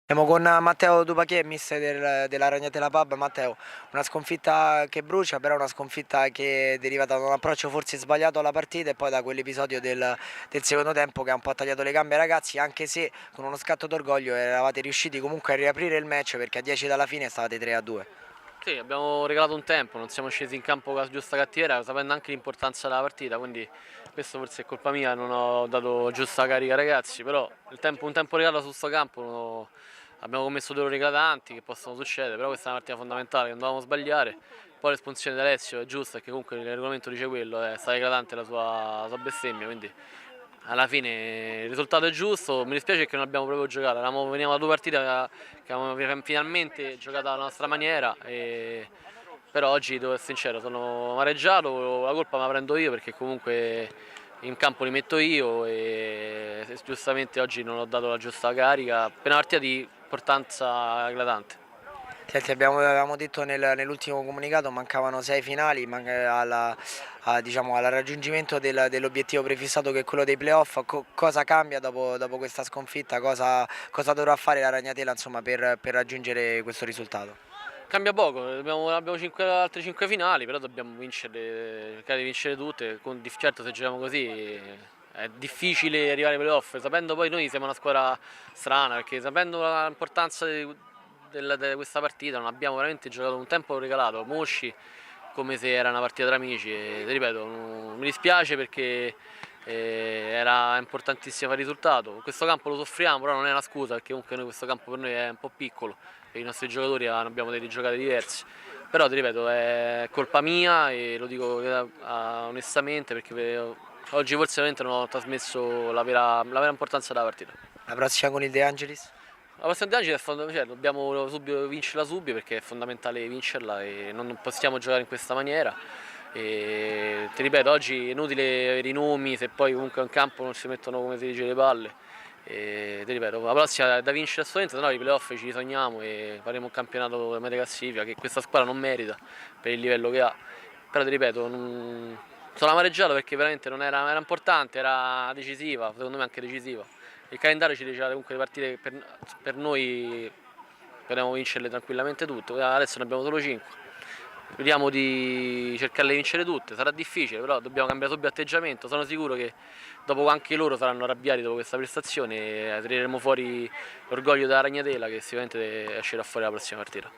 Siamo con Matteo Dupacchè, mister della Ragnatela Pub. Matteo, una sconfitta che brucia, però una sconfitta che deriva da un approccio forse sbagliato alla partita e poi da quell'episodio del secondo tempo che ha un po' tagliato le gambe ai ragazzi, anche se con uno scatto d'orgoglio eravate riusciti comunque a riaprire il match perché a 10 dalla fine stavate 3-2. Sì, abbiamo regalato un tempo, non siamo scesi in campo con la giusta cattiveria, sapendo anche l'importanza della partita, quindi questo forse è colpa mia, non ho dato giusta carica ai ragazzi, però un tempo regalato su sto campo abbiamo commesso due errori eclatanti che possono succedere, però questa è una partita fondamentale che non dovevamo sbagliare. Poi l'espulsione di Alessio è giusta perché comunque il regolamento dice quello, è stata eclatante la sua bestemmia, quindi alla fine il risultato è giusto. Mi dispiace che non abbiamo proprio giocato, venivamo da due partite che avevamo finalmente giocato alla nostra maniera, però oggi devo essere sincero, sono amareggiato, la colpa me la prendo io perché comunque in campo li metto io e giustamente oggi non ho dato la giusta carica per una partita di importanza eclatante. Senti, avevamo detto nell'ultimo comunicato mancavano 6 finali diciamo, al raggiungimento dell'obiettivo prefissato che è quello dei playoff. Cosa cambia dopo questa sconfitta? Cosa dovrà fare la Ragnatela insomma, per raggiungere questo risultato? Cambia poco, abbiamo altre 5 finali, però dobbiamo cercare di vincere tutte. Certo, se giochiamo così è difficile arrivare ai playoff, sapendo poi noi siamo una squadra strana, perché sapendo l'importanza di questa partita non abbiamo veramente giocato un tempo regalato, mosci, come se era una partita tra amici. E, ti ripeto, mi dispiace perché era importantissimo fare il risultato. Questo campo lo soffriamo, però non è una scusa, perché comunque questo campo per noi è un po' piccolo e i nostri giocatori abbiamo delle giocate diverse. Però ti ripeto, è colpa mia e lo dico onestamente perché oggi forse veramente non ho trasmesso la vera importanza della partita. La prossima con il De Angelis? La prossima di Angelo è fondamentale, cioè, dobbiamo subito vincerla subito perché è fondamentale vincerla e non possiamo giocare in questa maniera. E, ti ripeto, oggi è inutile avere i nomi se poi comunque in campo non si mettono come si dice le palle. E, ti ripeto, la prossima è da vincere assolutamente, se no i playoff ci sogniamo e faremo un campionato di media classifica che questa squadra non merita per il livello che ha. Però ti ripeto, sono amareggiato perché veramente non era importante, era decisiva, secondo me anche decisiva. Il calendario ci diceva comunque le partite che per noi potevamo vincerle tranquillamente tutte, adesso ne abbiamo solo 5. Vediamo di cercarle di vincere tutte, sarà difficile, però dobbiamo cambiare subito atteggiamento. Sono sicuro che dopo anche loro saranno arrabbiati dopo questa prestazione e tireremo fuori l'orgoglio della Ragnatela che sicuramente uscirà fuori la prossima partita.